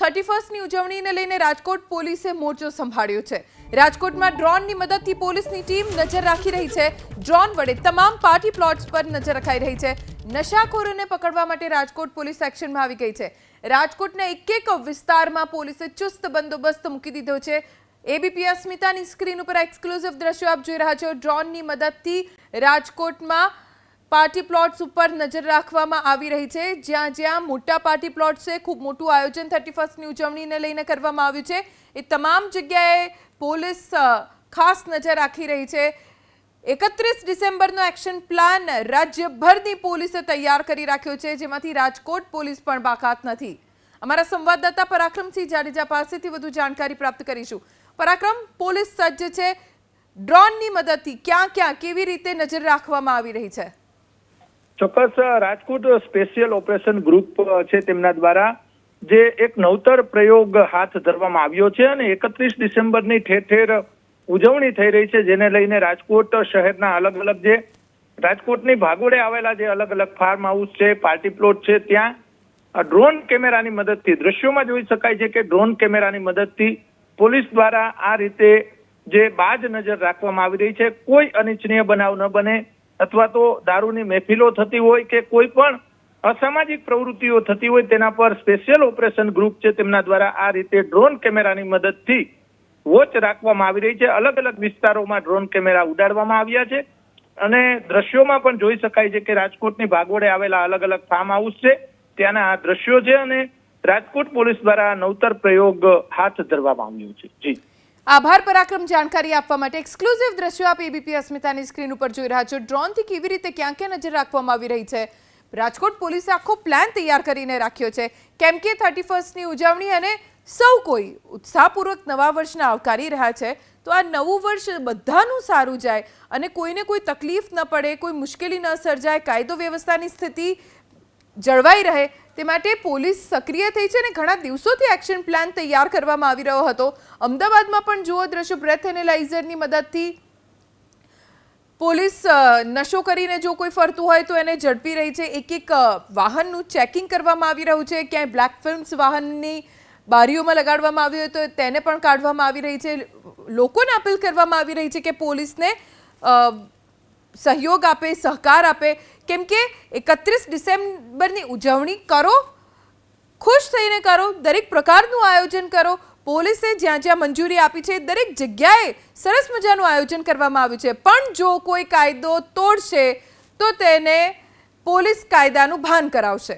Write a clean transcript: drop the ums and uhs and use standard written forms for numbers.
31ની ઉજવણીને લઈને રાજકોટ પોલીસે મોરચો સંભાળ્યો છે। રાજકોટમાં ડ્રોનની મદદથી પોલીસની ટીમ નજર રાખી રહી છે। ડ્રોન વડે તમામ પાર્ટી પ્લોટ્સ પર નજર રખાઈ રહી છે। નશાખોરોને પકડવા માટે રાજકોટ પોલીસ એક્શનમાં આવી ગઈ છે। રાજકોટના એક વિસ્તારમાં પોલીસે ચુસ્ત બંદોબસ્ત મૂકી દીધો છે। એબીપી અસ્મિતાની સ્ક્રીન ઉપર એક્સક્લુઝિવ દ્રશ્યો આપ જોઈ રહ્યા છો। ડ્રોનની મદદથી રાજકોટમાં પાર્ટી પ્લોટ્સ ઉપર નજર રાખવામાં આવી રહી છે। જ્યાં જ્યાં મોટા પાર્ટી પ્લોટ્સ છે, ખૂબ મોટું આયોજન 31ની ઉજવણીને લઈને કરવામાં આવ્યું છે। એ તમામ જગ્યાએ પોલીસ ખાસ નજર રાખી રહી છે। 31 ડિસેમ્બરનો એક્શન પ્લાન રાજ્યભરની પોલીસે તૈયાર કરી રાખ્યો છે, જેમાંથી રાજકોટ પોલીસ પણ બાકાત નથી। અમારા સંવાદદાતા પરાક્રમસિંહ જાડેજા પાસેથી વધુ જાણકારી પ્રાપ્ત કરીશું। પરાક્રમ, પોલીસ સજ્જ છે। ડ્રોનની મદદથી ક્યાં ક્યાં કેવી રીતે નજર રાખવામાં આવી રહી છે? ચોક્કસ રાજકોટ સ્પેશિયલ ઓપરેશન ગ્રુપ છે તેમના દ્વારા જે એક નવતર પ્રયોગ હાથ ધરવામાં આવ્યો છે અને 31 ડિસેમ્બરની ઠેર ઠેર ઉજવણી થઈ રહી છે, જેને લઈને રાજકોટ શહેરના અલગ અલગ જે રાજકોટની ભાગોળે આવેલા જે અલગ અલગ ફાર્મ હાઉસ છે, પાર્ટી પ્લોટ છે, ત્યાં ડ્રોન કેમેરાની મદદથી દ્રશ્યોમાં જોઈ શકાય છે કે ડ્રોન કેમેરાની મદદથી પોલીસ દ્વારા આ રીતે જે બાજ નજર રાખવામાં આવી રહી છે। કોઈ અનિચ્છનીય બનાવ ન બને અથવા તો દારૂની મહેફિલો થતી હોય કે કોઈ પણ અસામાજિક પ્રવૃત્તિઓ થતી હોય તેના પર સ્પેશિયલ ઓપરેશન ગ્રુપ છે તેમના દ્વારા આ રીતે ડ્રોન કેમેરાની મદદથી વોચ રાખવામાં આવી રહી છે। અલગ અલગ વિસ્તારોમાં ડ્રોન કેમેરા ઉડાડવામાં આવ્યા છે અને દ્રશ્યોમાં પણ જોઈ શકાય છે કે રાજકોટની ભાગોળે આવેલા અલગ અલગ ફાર્મ હાઉસ છે ત્યાંના આ દ્રશ્યો છે અને રાજકોટ પોલીસ દ્વારા નવતર પ્રયોગ હાથ ધરવામાં આવ્યો છે। જી આભાર પરાક્રમ, જાણકારી આપવા માટે। એક્સક્લુઝિવ દ્રશ્યો આપ એબીપી અસ્મિતાની સ્ક્રીન ઉપર જોઈ રહ્યા છો। ડ્રોનથી કેવી રીતે ક્યાં ક્યાં નજર રાખવામાં આવી રહી છે? રાજકોટ પોલીસે આખો પ્લાન તૈયાર કરીને રાખ્યો છે, કેમ કે 31ની ઉજવણી અને સૌ કોઈ ઉત્સાહપૂર્વક નવા વર્ષને આવકારી રહ્યા છે। તો આ નવું વર્ષ બધાનું સારું જાય અને કોઈને કોઈ તકલીફ ન પડે, કોઈ મુશ્કેલી ન સર્જાય, કાયદો વ્યવસ્થાની સ્થિતિ જળવાઈ રહે તે માટે પોલીસ સક્રિય થઈ છે અને ઘણા દિવસોથી એક્શન પ્લાન તૈયાર કરવામાં આવી રહ્યો હતો। અમદાવાદમાં પણ જુઓ દ્રશ્યો, બ્રેથ એનાલાઇઝરની મદદથી પોલીસ નશો કરીને જો કોઈ ફરતું હોય તો એને ઝડપી રહી છે। એક વાહનનું ચેકિંગ કરવામાં આવી રહ્યું છે। ક્યાંય બ્લેક ફિલ્મ્સ વાહનની બારીઓમાં લગાડવામાં આવી હોય તો તેને પણ કાઢવામાં આવી રહી છે। લોકોને અપીલ કરવામાં આવી રહી છે કે પોલીસને સહયોગ આપે, સહકાર આપે, કેમ કે 31 ડિસેમ્બરની ઉજવણી કરો, ખુશ થઈને કરો, દરેક પ્રકારનું આયોજન કરો। પોલીસે જ્યાં જ્યાં મંજૂરી આપી છે દરેક જગ્યાએ સરસ મજાનું આયોજન કરવામાં આવ્યું છે, પણ જો કોઈ કાયદો તોડશે તો તેને પોલીસ કાયદાનું ભાન કરાવશે।